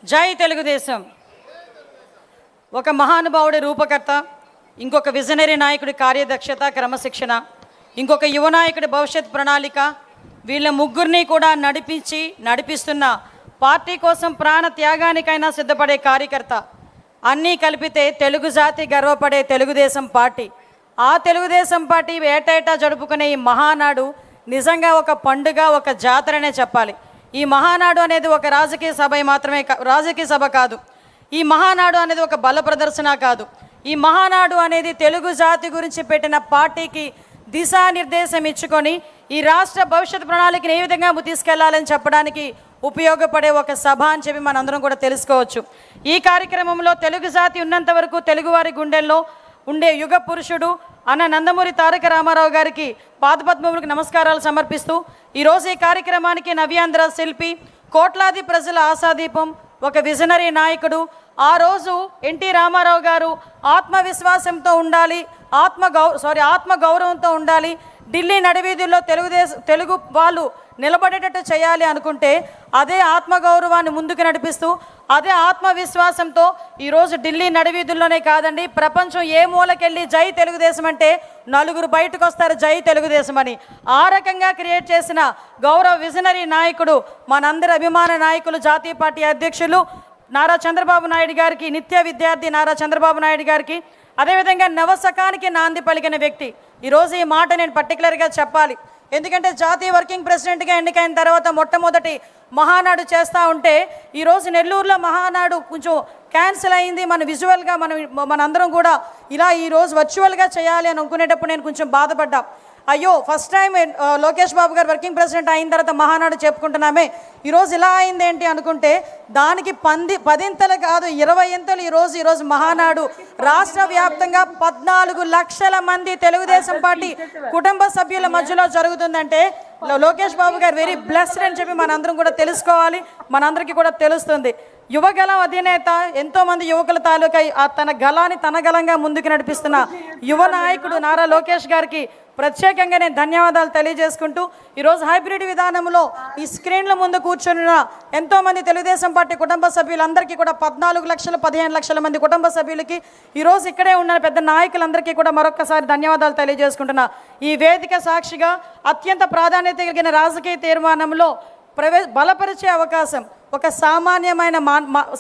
జై తెలుగుదేశం. ఒక మహానుభావుడి రూపకర్త, ఇంకొక విజనరీ నాయకుడి కార్యదక్షత, క్రమశిక్షణ, ఇంకొక యువ నాయకుడి భవిష్యత్ ప్రణాళిక, వీళ్ళ ముగ్గురిని కూడా నడిపిస్తున్న పార్టీ కోసం ప్రాణ త్యాగానికైనా సిద్ధపడే కార్యకర్త, అన్నీ కలిపితే తెలుగు జాతి గర్వపడే తెలుగుదేశం పార్టీ. ఆ తెలుగుదేశం పార్టీ ఏటేటా జరుపుకునే ఈ మహానాడు నిజంగా ఒక పండుగ, ఒక జాతరనే చెప్పాలి. ఈ మహానాడు అనేది ఒక రాజకీయ సభ కాదు. ఈ మహానాడు అనేది ఒక బల ప్రదర్శన కాదు. ఈ మహానాడు అనేది తెలుగు జాతి గురించి పెట్టిన పార్టీకి దిశానిర్దేశం ఇచ్చుకొని ఈ రాష్ట్ర భవిష్యత్ ప్రణాళికను ఏ విధంగా తీసుకెళ్లాలని చెప్పడానికి ఉపయోగపడే ఒక సభ అని చెప్పి మనందరం కూడా తెలుసుకోవచ్చు. ఈ కార్యక్రమంలో తెలుగు జాతి ఉన్నంత వరకు తెలుగువారి గుండెల్లో ఉండే యుగ పురుషుడు అన్న నందమూరి తారక రామారావు గారికి పాదపద్మములకు నమస్కారాలు సమర్పిస్తూ ఈరోజు ఈ కార్యక్రమానికి నవ్యాంధ్ర శిల్పి, కోట్లాది ప్రజల ఆశాదీపం, ఒక విజనరీ నాయకుడు, ఆ రోజు ఎన్టీ రామారావు గారు ఆత్మవిశ్వాసంతో ఉండాలి, ఆత్మ గౌరవంతో ఉండాలి, ఢిల్లీ నడివీధుల్లో తెలుగు వాళ్ళు నిలబడేటట్టు చేయాలి అనుకుంటే అదే ఆత్మగౌరవాన్ని ముందుకు నడిపిస్తూ అదే ఆత్మవిశ్వాసంతో ఈరోజు ఢిల్లీ నడివీధుల్లోనే కాదండి, ప్రపంచం ఏ మూలకెళ్ళి జై తెలుగుదేశం అంటే నలుగురు బయటకు వస్తారు జై తెలుగుదేశం అని. ఆ రకంగా క్రియేట్ చేసిన గౌరవ విజనరీ నాయకుడు, మనందరి అభిమాన నాయకులు, జాతీయ పార్టీ అధ్యక్షులు నారా చంద్రబాబు నాయుడు గారికి, నిత్య విద్యార్థి నారా చంద్రబాబు నాయుడు గారికి, అదేవిధంగా నవశకానికి నాంది పలికిన వ్యక్తి. ఈరోజు ఈ మాట నేను పర్టికులర్గా చెప్పాలి, ఎందుకంటే జాతీయ వర్కింగ్ ప్రెసిడెంట్గా ఎన్నికైన తర్వాత మొట్టమొదటి మహానాడు చేస్తూ ఉంటే ఈరోజు నెల్లూరులో మహానాడు కొంచెం క్యాన్సిల్ అయింది. మనందరం కూడా ఇలా ఈరోజు వర్చువల్గా చేయాలి అని అనుకునేటప్పుడు నేను కొంచెం బాధపడ్డా. అయ్యో, ఫస్ట్ టైం లోకేష్ బాబు గారు వర్కింగ్ ప్రెసిడెంట్ అయిన తర్వాత మహానాడు చెప్పుకుంటున్నామే, ఈరోజు ఇలా అయింది ఏంటి అనుకుంటే దానికి 10 కాదు 20 ఈరోజు మహానాడు రాష్ట్ర వ్యాప్తంగా 14 లక్షల మంది తెలుగుదేశం పార్టీ కుటుంబ సభ్యుల మధ్యలో జరుగుతుందంటే లోకేష్ బాబు గారు వెరీ బ్లెస్డ్ అని చెప్పి మనందరం కూడా తెలుసుకోవాలి, మనందరికీ కూడా తెలుస్తుంది. యువగలం అధినేత, ఎంతోమంది యువకుల తాలూకా తన గలాన్ని తన గలంగా ముందుకు నడిపిస్తున్న యువ నాయకుడు నారా లోకేష్ గారికి ప్రత్యేకంగా నేను ధన్యవాదాలు తెలియజేసుకుంటూ ఈరోజు హైబ్రిడ్ విధానంలో ఈ స్క్రీన్ల ముందు కూర్చున్న ఎంతోమంది తెలుగుదేశం పార్టీ కుటుంబ సభ్యులందరికీ కూడా 14 లక్షల 15 లక్షల మంది కుటుంబ సభ్యులకి ఈరోజు ఇక్కడే ఉన్న పెద్ద నాయకులందరికీ కూడా మరొక్కసారి ధన్యవాదాలు తెలియజేసుకుంటున్నా. ఈ వేదిక సాక్షిగా అత్యంత ప్రాధాన్యత కలిగిన రాజకీయ తీర్మానంలో బలపరిచే అవకాశం, ఒక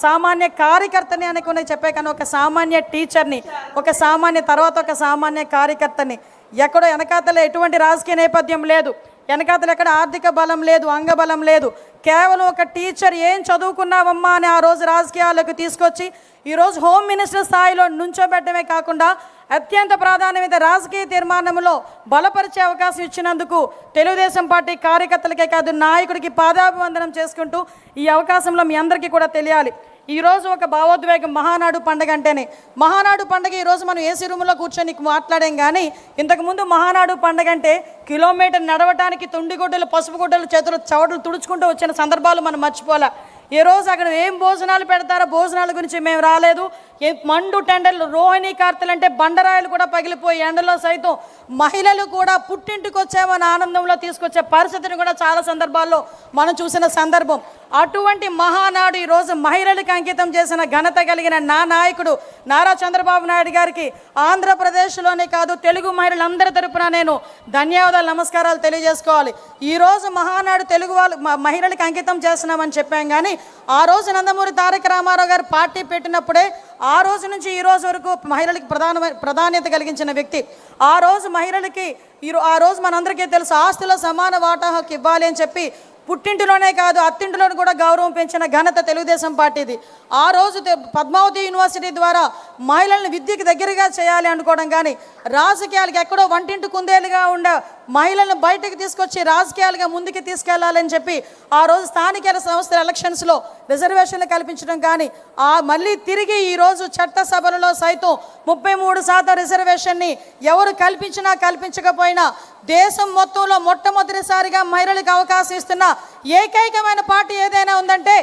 సామాన్య కార్యకర్తని అనుకునే చెప్పే కానీ ఒక సామాన్య టీచర్ని, ఒక సామాన్య కార్యకర్తని, ఎక్కడో వెనకాతల ఎటువంటి రాజకీయ నేపథ్యం లేదు, వెనకాతలు ఎక్కడ ఆర్థిక బలం లేదు, అంగబలం లేదు, కేవలం ఒక టీచర్ ఏం చదువుకున్నావమ్మా అని ఆ రోజు రాజకీయాలకు తీసుకొచ్చి ఈరోజు హోమ్ మినిస్టర్ స్థాయిలో నుంచోబెట్టడమే కాకుండా అత్యంత ప్రాధాన్యత రాజకీయ తీర్మానంలో బలపరిచే అవకాశం ఇచ్చినందుకు తెలుగుదేశం పార్టీ కార్యకర్తలకే కాదు నాయకుడికి పాదాభివందనం చేసుకుంటూ ఈ అవకాశంలో మీ అందరికీ కూడా తెలియాలి. ఈరోజు ఒక భావోద్వేగం మహానాడు పండుగ అంటేనే. మహానాడు పండుగ ఈరోజు మనం ఏసీ రూమ్లో కూర్చొని మాట్లాడాం, కానీ ఇంతకుముందు మహానాడు పండుగ అంటే కిలోమీటర్ నడవటానికి తుండిగుడ్డలు, పసుపు గుడ్డలు, చేతులు చవటలు తుడుచుకుంటూ వచ్చిన సందర్భాలు మనం మర్చిపోలే. ఈ రోజు అక్కడ ఏం భోజనాలు పెడతారో భోజనాల గురించి మేము రాలేదు. మండు టెండర్లు, రోహిణీ కార్తెలు అంటే బండరాయలు కూడా పగిలిపోయి ఎండలో సైతం మహిళలు కూడా పుట్టింటికి వచ్చామని ఆనందంలో తీసుకొచ్చే పరిస్థితిని కూడా చాలా సందర్భాల్లో మనం చూసిన సందర్భం. అటువంటి మహానాడు ఈరోజు మహిళలకు అంకితం చేసిన ఘనత కలిగిన నా నాయకుడు నారా చంద్రబాబు నాయుడు గారికి ఆంధ్రప్రదేశ్లోనే కాదు తెలుగు మహిళలందరి తరపున నేను ధన్యవాదాలు, నమస్కారాలు తెలియజేసుకోవాలి. ఈరోజు మహానాడు తెలుగు మహిళలకు అంకితం చేస్తున్నామని చెప్పాం, కానీ ఆ రోజు నందమూరి తారక రామారావు గారు పార్టీ పెట్టినప్పుడే ఆ రోజు నుంచి ఈ రోజు వరకు మహిళలకి ప్రాధాన్యత కలిగించిన వ్యక్తి. ఆ రోజు మహిళలకి మనందరికీ తెలుసు, ఆస్తిలో సమాన వాటా హక్కు ఇవ్వాలి అని చెప్పి పుట్టింటిలోనే కాదు అత్తింటిలోనూ కూడా గౌరవం పెంచిన ఘనత తెలుగుదేశం పార్టీది. ఆ రోజు పద్మావతి యూనివర్సిటీ ద్వారా మహిళల్ని విద్యకు దగ్గరగా చేయాలి అనుకోవడం, కానీ రాజకీయాలకు ఎక్కడో వంటింటి కుందేలుగా ఉండే మహిళలను బయటకు తీసుకొచ్చి రాజకీయాలుగా ముందుకు తీసుకెళ్లాలని చెప్పి ఆ రోజు స్థానిక సంస్థల ఎలక్షన్స్లో రిజర్వేషన్లు కల్పించడం, కానీ మళ్ళీ తిరిగి ఈరోజు చట్టసభలలో సైతం 33% రిజర్వేషన్ని ఎవరు కల్పించకపోయినా దేశం మొత్తంలో మొట్టమొదటిసారిగా మహిళలకు అవకాశం ఇస్తున్న ఏకైకమైన పార్టీ ఏదైనా ఉందంటే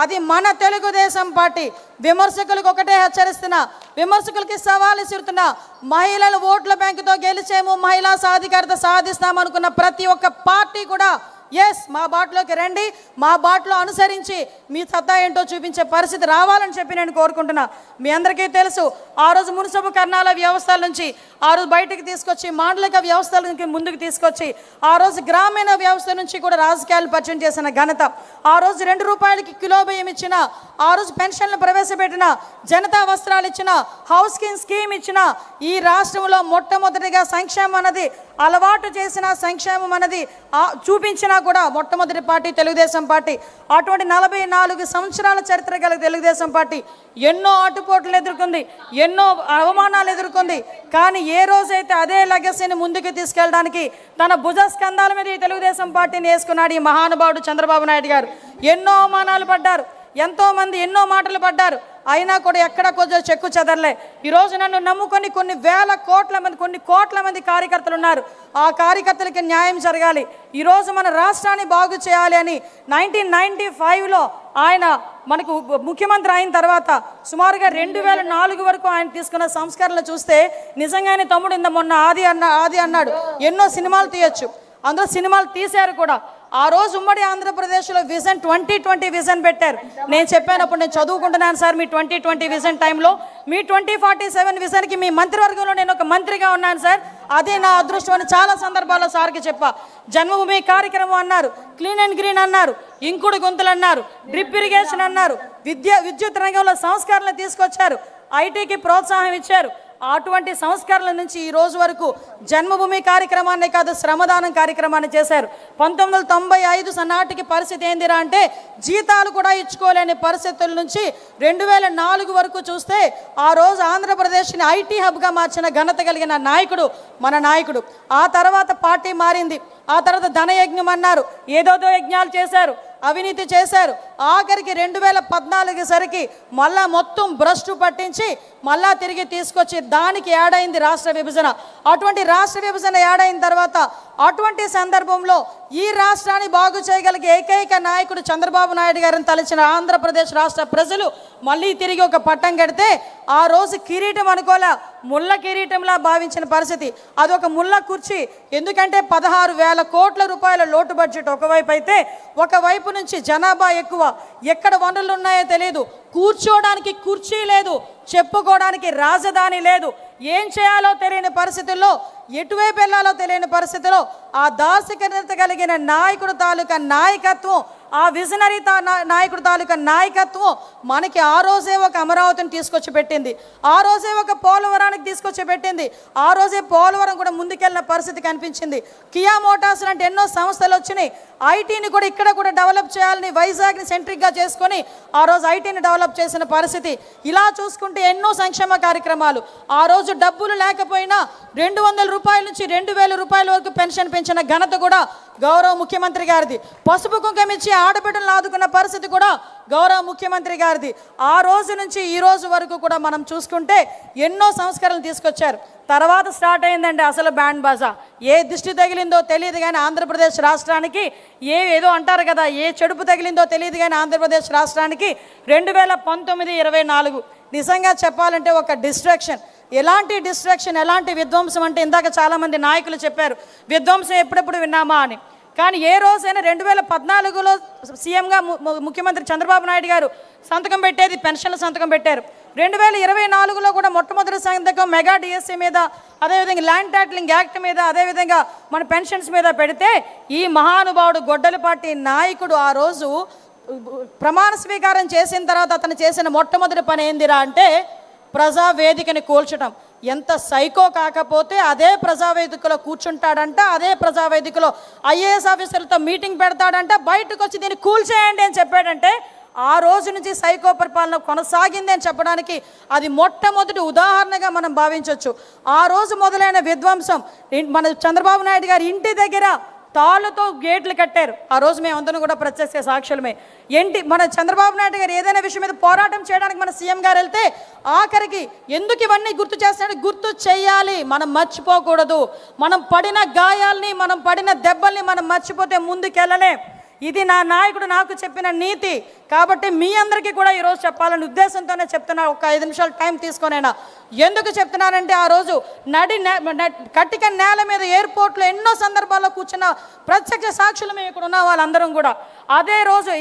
అది మన తెలుగుదేశం పార్టీ. విమర్శకులకు ఒకటే హెచ్చరిస్తున్నా, విమర్శకులకి సవాల్ ఇస్తున్నా, మహిళలు ఓట్ల బ్యాంకుతో గెలిచేమో, మహిళా సాధికారత సాధిస్తామనుకున్న ప్రతి ఒక్క పార్టీ కూడా ఎస్, మా బాటలోకి రండి, మా బాటలో అనుసరించి మీ సత్తా ఏంటో చూపించే పరిస్థితి రావాలని చెప్పి నేను కోరుకుంటున్నా. మీ అందరికీ తెలుసు, ఆ రోజు మున్సిపల్ కర్ణాల వ్యవస్థల నుంచి ఆ రోజు బయటకు తీసుకొచ్చి మాండలిక వ్యవస్థల నుంచి ముందుకు తీసుకొచ్చి ఆ రోజు గ్రామీణ వ్యవస్థ నుంచి కూడా రాజకీయాలు పరిచయం చేసిన ఘనత, ఆ రోజు 2 రూపాయలకి కిలో బియ్యం ఇచ్చిన, ఆ రోజు పెన్షన్లు ప్రవేశపెట్టిన, జనతా వస్త్రాలు ఇచ్చిన, హౌస్ స్కీమ్ ఇచ్చిన, ఈ రాష్ట్రంలో మొట్టమొదటిగా సంక్షేమం అన్నది అలవాటు చేసిన, సంక్షేమం అన్నది చూపించినా కూడా మొట్టమొదటి పార్టీ తెలుగుదేశం పార్టీ. అటువంటి 44 సంవత్సరాల చరిత్ర గల తెలుగుదేశం పార్టీ ఎన్నో ఆటుపోట్లు ఎదుర్కొంది, ఎన్నో అవమానాలు ఎదుర్కొంది. కానీ ఏ రోజైతే అదే లెగసీని ముందుకు తీసుకెళ్ళడానికి తన భుజస్కంధాల మీద ఈ తెలుగుదేశం పార్టీని వేసుకున్నాడు ఈ మహానుభావుడు చంద్రబాబు నాయుడు గారు. ఎన్నో అవమానాలు పడ్డారు, ఎంతోమంది ఎన్నో మాటలు పడ్డారు, అయినా కూడా ఎక్కడ కొంచెం చెక్కు చెదరలే. ఈరోజు నన్ను నమ్ముకొని కొన్ని కోట్ల మంది కార్యకర్తలు ఉన్నారు. ఆ కార్యకర్తలకి న్యాయం జరగాలి, ఈరోజు మన రాష్ట్రాన్ని బాగు చేయాలి అని 1995లో ఆయన మనకు ముఖ్యమంత్రి అయిన తర్వాత సుమారుగా 2004 వరకు ఆయన తీసుకున్న సంస్కరణలు చూస్తే నిజంగానే తమ్ముడు ఇంత మొన్న ఆది అన్నాడు ఎన్నో సినిమాలు తీయచ్చు, అందులో సినిమాలు తీశారు కూడా. ఆ రోజు ఉమ్మడి ఆంధ్రప్రదేశ్లో విజన్ 2020 విజన్ పెట్టారు. నేను చెప్పానప్పుడు నేను చదువుకుంటున్నాను సార్, మీ 2020 విజన్ టైంలో మీ 2047 విజన్కి మీ మంత్రివర్గంలో నేను ఒక మంత్రిగా ఉన్నాను సార్, అదే నా అదృష్టం అని చాలా సందర్భాల్లో సార్కి చెప్పా. జన్మభూమి కార్యక్రమం అన్నారు, క్లీన్ అండ్ గ్రీన్ అన్నారు, ఇంకుడు గుంతలు అన్నారు, డ్రిప్ ఇరిగేషన్ అన్నారు, విద్యుత్ రంగంలో సంస్కరణలు తీసుకొచ్చారు, ఐటీకి ప్రోత్సాహం ఇచ్చారు. అటువంటి సంస్కరణల నుంచి ఈ రోజు వరకు జన్మభూమి కార్యక్రమాన్ని కాదు, శ్రమదానం కార్యక్రమాన్ని చేశారు. 1995 నాటికి పరిస్థితి ఏందిరా అంటే జీతాలు కూడా ఇచ్చుకోలేని పరిస్థితుల నుంచి 2004 వరకు చూస్తే ఆ రోజు ఆంధ్రప్రదేశ్ని ఐటీ హబ్గా మార్చిన ఘనత కలిగిన నాయకుడు మన నాయకుడు. ఆ తర్వాత పార్టీ మారింది, ఆ తర్వాత ధనయజ్ఞం అన్నారు, ఏదోదో యజ్ఞాలు చేశారు, అవినీతి చేశారు. ఆఖరికి 2014 సరికి మళ్ళా మొత్తం భ్రష్టు పట్టించి మళ్ళా తిరిగి తీసుకొచ్చి దానికి యాడ్ అయింది రాష్ట్ర విభజన. అటువంటి రాష్ట్ర విభజన యాడ్ అయిన తర్వాత అటువంటి సందర్భంలో ఈ రాష్ట్రాన్ని బాగు చేయగలిగే ఏకైక నాయకుడు చంద్రబాబు నాయుడు గారిని తలచిన ఆంధ్రప్రదేశ్ రాష్ట్ర ప్రజలు మళ్ళీ తిరిగి ఒక పట్టం కడితే ఆ రోజు కిరీటం అనుకోలే, ముళ్ళ కిరీటంలా భావించిన పరిస్థితి. అదొక ముళ్ళ కుర్చీ. ఎందుకంటే 16,000 కోట్ల రూపాయల లోటు బడ్జెట్ ఒకవైపు అయితే, ఒకవైపు నుంచి జనాభా ఎక్కువ, ఎక్కడ వనరులు ఉన్నాయో తెలియదు, కూర్చోడానికి కుర్చీ లేదు, చెప్పుకోవడానికి రాజధాని లేదు, ఏం చేయాలో తెలియని పరిస్థితుల్లో, ఎటువైపు వెళ్ళాలో తెలియని పరిస్థితిలో ఆ దార్శనికత కలిగిన నాయకుడు తాలూకా నాయకత్వం, ఆ విజనరీ నాయకుడు తాలూకా నాయకత్వం మనకి ఆ రోజే ఒక అమరావతిని తీసుకొచ్చి పెట్టింది, ఆ రోజే ఒక పోలవరానికి తీసుకొచ్చి పెట్టింది, ఆ రోజే పోలవరం కూడా ముందుకెళ్ళిన పరిస్థితి కనిపించింది. కియా మోటార్స్ లాంటి ఎన్నో సంస్థలు వచ్చినాయి. ఐటీని కూడా ఇక్కడ కూడా డెవలప్ చేయాలని వైజాగ్ని సెంట్రిక్గా చేసుకొని ఆ రోజు ఐటీని డెవలప్ చేసిన పరిస్థితి. ఇలా చూసుకుంటే ఎన్నో సంక్షేమ కార్యక్రమాలు. ఆ రోజు డబ్బులు లేకపోయినా 200 రూపాయల నుంచి 2,000 రూపాయల వరకు పెన్షన్ పెంచిన ఘనత కూడా గౌరవ ముఖ్యమంత్రి గారిది. పసుపు కుంకుమ ఇచ్చి ఆడబిడ్డలను ఆదుకున్న పరిస్థితి కూడా గౌరవ ముఖ్యమంత్రి గారిది. ఆ రోజు నుంచి ఈ రోజు వరకు కూడా మనం చూసుకుంటే ఎన్నో సంస్కరణలు తీసుకొచ్చారు. తర్వాత స్టార్ట్ అయిందండి అసలు బ్యాండ్ బాజా. ఏ దిష్టి తగిలిందో తెలియదు కానీ ఆంధ్రప్రదేశ్ రాష్ట్రానికి ఏదో అంటారు కదా, ఏ చెడుపు తగిలిందో తెలియదు కానీ ఆంధ్రప్రదేశ్ రాష్ట్రానికి 2019-24 నిజంగా చెప్పాలంటే ఒక డిస్ట్రాక్షన్. ఎలాంటి డిస్ట్రాక్షన్, ఎలాంటి విధ్వంసం అంటే ఇందాక చాలామంది నాయకులు చెప్పారు విధ్వంసం ఎప్పుడెప్పుడు విన్నామా అని. కానీ ఏ రోజైనా 2014లో సీఎంగా ముఖ్యమంత్రి చంద్రబాబు నాయుడు గారు సంతకం పెట్టేది పెన్షన్ల సంతకం పెట్టారు. 2024లో కూడా మొట్టమొదటి సంతకం మెగా డిఎస్సీ మీద, అదేవిధంగా ల్యాండ్ టైటిలింగ్ యాక్ట్ మీద, అదేవిధంగా మన పెన్షన్స్ మీద పెడితే ఈ మహానుభావుడు గొడ్డలిపాటి నాయకుడు ఆ రోజు ప్రమాణ స్వీకారం చేసిన తర్వాత అతను చేసిన మొట్టమొదటి పని ఏందిరా అంటే ప్రజావేదికని కూల్చడం. ఎంత సైకో కాకపోతే అదే ప్రజావేదికలో కూర్చుంటాడంట, అదే ప్రజావేదికలో ఐఏఎస్ ఆఫీసర్లతో మీటింగ్ పెడతాడంట, బయటకు వచ్చి దీన్ని కూల్చేయండి అని చెప్పాడంటే ఆ రోజు నుంచి సైకో పరిపాలన కొనసాగింది అని చెప్పడానికి అది మొట్టమొదటి ఉదాహరణగా మనం భావించవచ్చు. ఆ రోజు మొదలైన విధ్వంసం మన చంద్రబాబు నాయుడు గారి ఇంటి దగ్గర తాళ్ళతో గేట్లు కట్టారు. ఆ రోజు మేమందరం కూడా ప్రత్యక్ష సాక్షులమే. మన చంద్రబాబు నాయుడు గారు ఏదైనా విషయం మీద పోరాటం చేయడానికి మన సీఎం గారు వెళ్తే ఆఖరికి ఎందుకు ఇవన్నీ గుర్తు చేస్తాడు, గుర్తు చేయాలి, మనం మర్చిపోకూడదు. మనం పడిన గాయాల్ని, మనం పడిన దెబ్బల్ని మనం మర్చిపోతే ముందుకెళ్ళలేం. ఇది నా నాయకుడు నాకు చెప్పిన నీతి. కాబట్టి మీ అందరికీ కూడా ఈరోజు చెప్పాలని ఉద్దేశంతోనే చెప్తున్నా. ఒక 5 నిమిషాలు టైం తీసుకొనైనా. ఎందుకు చెప్తున్నానంటే ఆ రోజు కట్టిక నేల మీద ఎయిర్పోర్ట్లో ఎన్నో సందర్భాల్లో కూర్చున్న ప్రత్యక్ష సాక్షులు మేము ఇక్కడ ఉన్న వాళ్ళందరం కూడా అదే రోజు